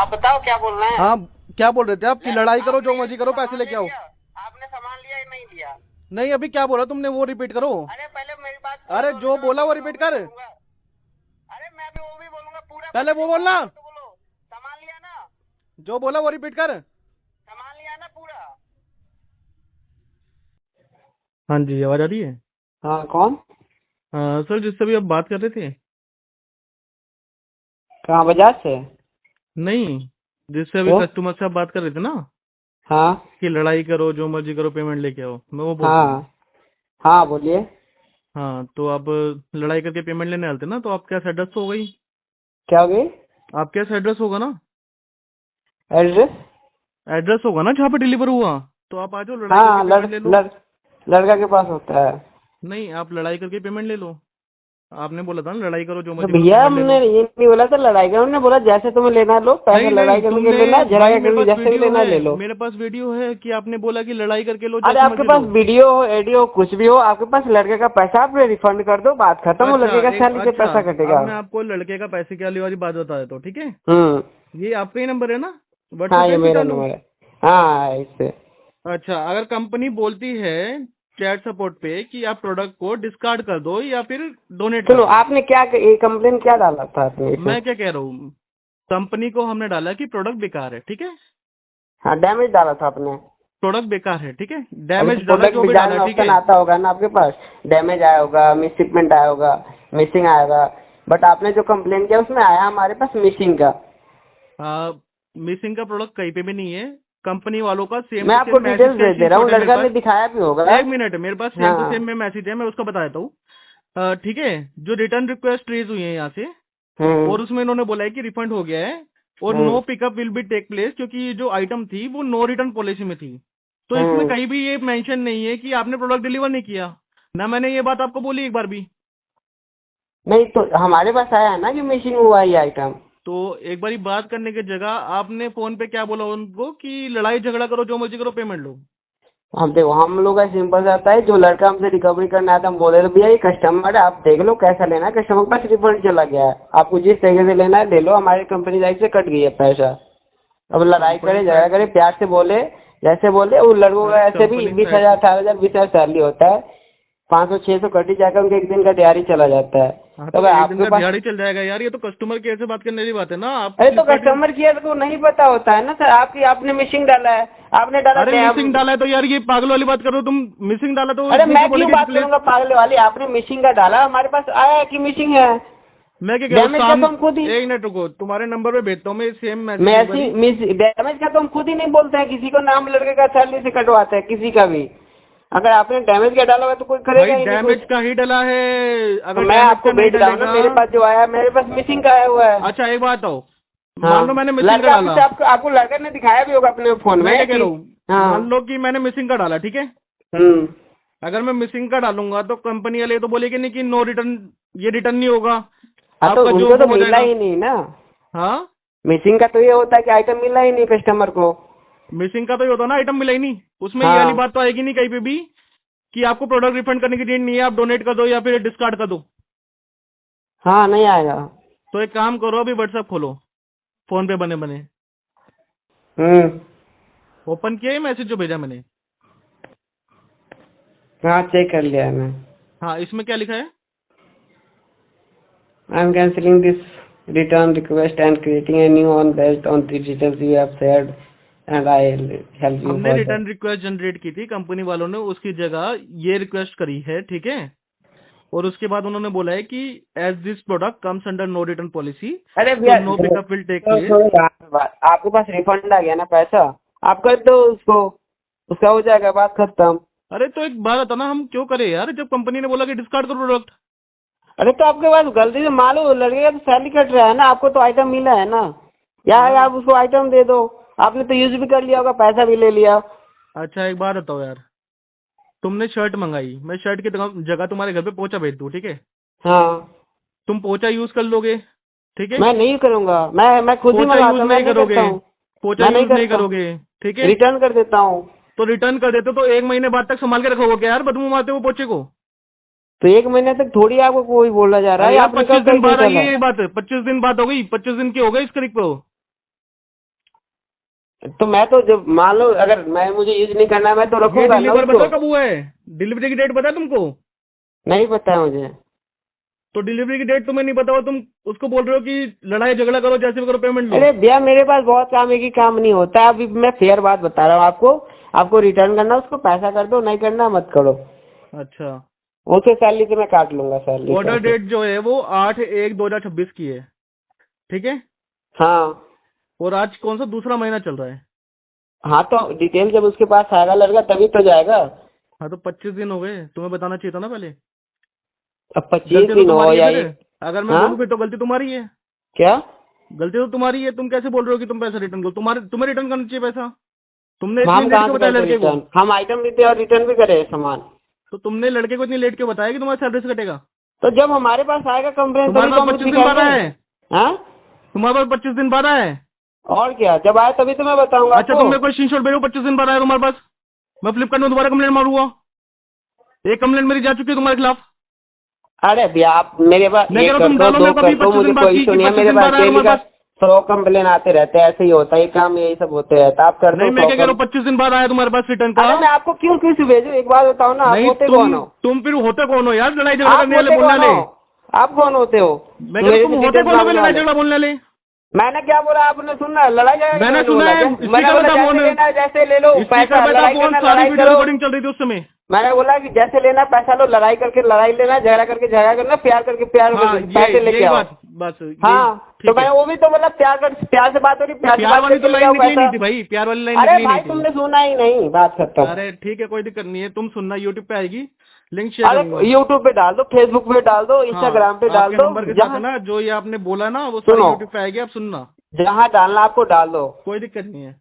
आप बताओ क्या बोल रहे हैं। हाँ, क्या बोल रहे थे आप? कि लड़ाई करो, जो मर्जी करो, पैसे सामान ले लेके आओ। लिया, आपने सामान लिया या नहीं लिया? नहीं, अभी क्या बोला तुमने वो रिपीट करो। अरे पहले मेरी बात पूरा अरे करो, नहीं जो तो मैं बोला वो वो रिपीट भी कर। बोलूंगा। अरे मैं भी वो भी बोलूंगा, पूरा पहले पहले वो जो बोल बोलना। रहे हो तो बोलो। सामान लिया ना? जो बोला वो रिपीट कर। सामान लिया ना पूरा? हाँ जी, आवाज आ रही है। हाँ, कौन? सर, जिससे भी आप बात कर रहे थे। कहाँ, बजाज से? नहीं, जिससे अभी तो कस्टमर से आप बात कर रहे थे ना, हाँ कि लड़ाई करो, जो मर्जी करो, पेमेंट लेके आओ, मैं वो बोल रहा हूँ। हाँ हाँ, बोलिए। हाँ, तो आप लड़ाई करके पेमेंट लेने आते ना, तो आपके पास एड्रेस हो गई। क्या हो गई? आपके पास एड्रेस होगा ना। एड्रेस? एड्रेस होगा ना जहाँ पे डिलीवर हुआ। तो आप आ जाओ, लड़ाई करके हाँ, पेमेंट ले लो। लड़का के पास होता है। नहीं, आप लड़ाई करके पेमेंट ले लो। आपने बोला था ना लड़ाई करो, जो तो मर्जी करो, भैया, पेमेंट ले हमने लो। ये नहीं बोला था लड़ाई का, हमने बोला जैसे तुम्हें लेना लो, पैसे नहीं लड़ाई नहीं, करके तुमने लेना, झगड़ा भाई, मेरे करके पास जैसे भी वीडियो लेना है। ले लो। मेरे पास वीडियो है कि आपने बोला कि लड़ाई करके लो, अरे जैसे आपके मर्जी पास लो। वीडियो हो, ऑडियो कुछ भी हो, आपके पास लड़के का पैसा, आप रिफंड कर दो, बात खत्म। वो अच्छा, लड़के का एक सैलरी से अच्छा, पैसा अब कटेगा। मैं आपको लड़के का पैसे की वाली बात बता देता हूँ, ठीक है। हम्म। ये आपका ही नंबर है ना, हाँ, व्हाट्सएप पे ये भी मेरा डालूं? नंबर है। हाँ, इससे। अच्छा, अगर कंपनी बोलती है चैट सपोर्ट पे कि आप प्रोडक्ट को डिस्कार्ड कर दो या फिर डोनेट कर सुनो, दो। आपने क्या कंप्लेन क्या डाला था आपने इसमें? मैं क्या कह रहा हूँ, कंपनी को हमने डाला कि प्रोडक्ट बेकार है, ठीक है। हाँ, डैमेज डाला था आपने। प्रोडक्ट बेकार है, ठीक है। अरे तो डैमेज डाला, प्रोडक्ट जो भी भी जाने डाला, में ठीक ऑप्शन है। आता होगा ना आपके पास। डैमेज आया होगा, मिस शिपमेंट आया होगा, मिसिंग आएगा। बट आपने जो कंप्लेन किया उसमें आया हमारे पास मिसिंग का। मिसिंग का प्रोडक्ट कहीं पे भी नहीं है। कंपनी वालों का सेम मैं टू आपको सेम मैसेज डिटेल्स का भेज दे रहा हूँ, स्क्रीनशॉट है मेरे लड़का पास। ने दिखाया भी होगा। एक मिनट, मेरे पास सेम टू सेम हाँ। में मैसेज है, मैं उसका बता देता हूँ। ठीक है, जो रिटर्न रिक्वेस्ट रेज हुई है यहाँ से, हम्म। और उसमें इन्होंने बोला है कि रिफंड हो गया है और no hmm. Pickup will be take place, क्योंकि ये जो आइटम थी वो नो रिटर्न पॉलिसी में थी। तो इसमें हम्म। कहीं भी ये मेंशन नहीं है कि आपने प्रोडक्ट डिलीवर नहीं किया ना। मैंने ये बात आपको बोली एक बार भी। नहीं तो हमारे पास आया है ना कि मिसिंग हुआ ये आइटम। तो एक बारी बात करने की जगह आपने फोन पे क्या बोला उनको कि लड़ाई झगड़ा करो, जो मर्जी करो, पेमेंट लो। हम देखो, हम लोग का सिंपल रहता है, जो लड़का हमसे रिकवरी करना आता है हम बोले तो भैया ये कस्टमर है, आप देख लो कैसा लेना है, कस्टमर के पास रिफंड चला गया है, आपको जिस तरीके से लेना है ले लो, हमारी कंपनी साइड से कट गई है पैसा। अब लड़ाई कंपनी करे, झगड़ा साइड करे, से? प्यार से बोले, जैसे बोले। वो लड़कों का अरे ऐसे भी कंपनी 20,000, साइड से? 18,000, 20,000 सैलरी होता है। 500 600 कट ही जाकर उनके एक दिन का दिहाड़ी चला जाता है। हाँ, तो तो अगर एक दिन आपके का पास, दिहाड़ी चल जाएगा यार, ये तो कस्टमर केयर से बात करने की बात है ना। आप अरे तो फ्लिपकार्ट के। कस्टमर केयर को नहीं पता होता है ना सर, आपकी आपने मिसिंग डाला है, आपने डाला अरे मिसिंग डाला है तो यार ये पागल वाली बात करो तुम। मिसिंग डाला तो अरे नीचे मैं क्यों बोलेगी बात रिप्लेस। करूंगा पागल वाली, आपने मिसिंग का डाला, हमारे पास आया है कि मिसिंग है। मैं क्या कह रहा हूँ, डैमेज का तो हम खुद ही, एक मिनट रुको, तुम्हारे नंबर पे भेजता हूँ मैं सेम मैं मैसेज एक ऐसी बारी। डैमेज का तो हम खुद ही नहीं बोलते हैं किसी को, नाम लड़के का सैलरी से कटवाते हैं किसी का भी। अगर आपने डैमेज का डाला हुआ तो कोई करेगा भाई ही नहीं डैमेज कुछ। का ही डला है, तो अगर मैं डैमेज आपको का नहीं भेज रहा हूँ ना, डलेगा। मेरे पास जो आया है, मेरे पास मिसिंग का आया हुआ है। अच्छा एक बात हो, हाँ, मान लो मैंने मिसिंग का लड़का डाला। आपको लड़के ने दिखाया भी होगा अपने फोन मैं में क्या कह कि रहा हूँ, हाँ। मान लो कि मैंने मिसिंग का डाला, ठीक है। हम्म। अगर मैं मिसिंग का डालूंगा तो कंपनी वाले तो बोलेंगे नहीं कि नो रिटर्न, ये रिटर्न नहीं होगा, हाँ, तो आपका जो उनको तो वो हो मिला जाएगा। ही नहीं ना। हाँ, मिसिंग का तो ये होता है कि आइटम मिला ही नहीं कस्टमर को। मिसिंग का तो ये होता ना, आइटम मिला ही नहीं, उसमें ये वाली हाँ। बात तो आएगी नहीं कहीं पे भी कि आपको प्रोडक्ट रिफंड करने की डेट नहीं है, आप डोनेट कर दो या फिर डिस्कार्ड कर दो। हाँ, नहीं आएगा। तो एक काम करो, अभी व्हाट्सएप खोलो, फोन पे बने बने हम्म। ओपन किया है मैसेज जो भेजा मैंने। हाँ, चेक कर लिया है मैं। हाँ, इसमें क्या लिखा है? I am cancelling this return request and creating a new one based on the details you have shared and I help you हमने for that. Return request generate की थी, कंपनी वालों ने उसकी जगह ये रिक्वेस्ट करी है, ठीक है। और उसके बाद उन्होंने बोला है कि as this product comes under no return policy, अरे तो भैया, नो पिकअप विल टेक तो प्लेस। थोड़ी बात, आपके पास रिफंड आ गया ना पैसा, आप कर दो उसको, उसका हो जाएगा, बात खत्म। अरे तो एक बात बताना, हम क्यों करें यार, जब कंपनी ने बोला कि डिस्कार्ड करो प्रोडक्ट। अरे तो आपके पास गलती से मान लो लड़के का तो सैलरी कट रहा है ना, आपको तो आइटम मिला है ना, या हाँ, आप उसको आइटम दे दो, आपने तो यूज भी कर लिया होगा, पैसा भी ले लिया। अच्छा एक बात बताओ यार, तुमने शर्ट मंगाई, मैं शर्ट की जगह तुम्हारे घर पे पोंछा भेज दूँ, ठीक है। हाँ, तुम पोंछा यूज कर लोगे, ठीक है। मैं नहीं करूंगा, मैं खुद ही पोंछा मंगाता यूज हूँ, मैं नहीं नहीं करोगे, करता हूँ। पोंछा मैं नहीं यूज नहीं करता, करोगे, ठीक है। रिटर्न कर देता हूँ। तो रिटर्न कर देते तो एक महीने बाद तक संभाल के रखोगे क्या यार, बदबू मारते हो पोंछे को। तो एक महीने तक थोड़ी आपको कोई बोला जा रहा अरे है, यार आपने 25 कब दिन तक नहीं बाद आई चला। है ये बात, 25 दिन बाद हो गई, 25 दिन की हो गई इस तारीख पे हो। तो मैं तो जब मान लो अगर मैं मुझे यूज नहीं करना है मैं तो ये रखूंगा ना डिलीवर उसको। पता कब हुआ है? डिलीवरी की डेट पता है तुमको? नहीं पता है मुझे। तो डिलीवरी की डेट तुम्हें नहीं पता हो, तुम उसको बोल रहे हो कि लड़ाई झगड़ा करो, जैसे भी करो, पेमेंट लो। अरे भैया मेरे पास बहुत काम है कि काम नहीं होता है। अभी मैं फेयर बात बता रहा हूँ आपको। आपको रिटर्न करना उसको पैसा कर दो, नहीं करना मत करो। अच्छा, उसे सैलरी से मैं काट लूंगा सैलरी। ऑर्डर डेट जो है वो 8/1/2026 की है, ठीक है? हाँ और आज कौन सा दूसरा महीना चल रहा है? हाँ, तो डिटेल जब उसके पास आएगा लड़का तभी तो जाएगा। हाँ, तो 25 दिन हो गए, तुम्हें बताना चाहिए था ना पहले। अब 25 गलती तो दिन हो तुम्हारी या है ये फिर। अगर मैं हाँ? बोलूँ फिर तो गलती तुम्हारी है। क्या? गलती तो तुम्हारी है, तुम कैसे बोल रहे हो कि तुम पैसा रिटर्न करो? तुम्हें रिटर्न करना चाहिए पैसा। तुमने इतनी हम लेट कहाँ क्यों से बताया करते लड़के को? रिटर्न? हम आइटम देते और रिटर्न भी करे सामान। तो तुमने लड़के को इतनी लेट क्यों बताया कि तुम्हारे सैलरी से कटेगा? तो जब हमारे पास आएगा कंप्लेन तुम्हारे तभी तो पास हम 25 दिन बाद दिखाएंगे। है। हाँ? तुम्हारे पास 25 दिन बाद है। और क्या, जब आए तभी तो मैं बताऊंगा अच्छा, आपको। तुम मेरे को स्क्रीनशॉट भेजो, 25 दिन बाद आया तुम्हारे पास। मैं फ्लिपकार्ट में दोबारा कंप्लेंट मारूंगा। एक कंप्लेंट मेरी जा चुकी है तुम्हारे खिलाफ। अरे भैया आप मेरे पास मैं कह एक रहा हूँ कर तुम दो, डालो दो मेरे को कर अभी दो, 25 मुझे दिन बाद कोई की सुनिए। 25 मेरे दिन पास बाद आया डेली तुम्हारे का पास। 100 कंप्लेन आते रहते हैं, ऐसे ही होता है ये काम, यही सब होते रहता है। आप कर दो नहीं, मैं 100 क्या कह रहा हूँ, 25 दिन बाद आया तुम्हारे पास रिटर्न का। अरे मैं आपको क्यों क्यों भेजूं? एक बात बताओ ना, आप नहीं, होते कौन हो? तुम फिर होते कौन हो यार, लड़ाई झगड़ा आप करने वाले, होते बोलने कौन वाले? हो? आप कौन होते हो? मैं कह रहा मेरे हूँ, से तुम होते डिटेल्स कौन हो फिर मांगने लड़ाई वाले? झगड़ा बोलने वाले? मैंने क्या बोला? आपने सुना? लड़ाई झगड़ा मैंने नहीं सुना बोला है, क्या? स्पीकर मैंने बोला पे था जैसे फोन। लेना है जैसे ले लो, पैसा स्पीकर पे था लड़ाई फोन, करना सारी लड़ाई वीडियो करो। रिकॉर्डिंग चल रही थी उस समय। मैंने बोला कि जैसे लेना पैसा लो, लड़ाई करके लड़ाई लेना, झगड़ा करके झगड़ा करना, प्यार करके प्यार हाँ, पैसे लेके यही आओ। बात, बस हाँ, तो ठीक मैं है। वो भी तो मतलब प्यार से बात हो रही, प्यार से प्यार बात वाली तो करके लाइन लेके आओ निकली नहीं पैसा। थी भाई, प्यार वाली लाइन अरे निकली भाई नहीं तुमने थी। सुना ही नहीं, बात खत्म। अरे ठीक है, कोई दिक्कत नहीं है, तुम सुनना, यूट्यूब पे आएगी, लिंक शेयर अरे करूंगा। यूट्यूब पे डाल दो, फेसबुक पे डाल दो, इंस्टाग्राम पे डाल आपके दो, नंबर के साथ है जहाँ ना, जो ये आपने बोला ना वो सारी सुनो। यूट्यूब पे आएगी, आप सुनना, जहाँ डालना आपको डाल दो। कोई दिक्कत नहीं है।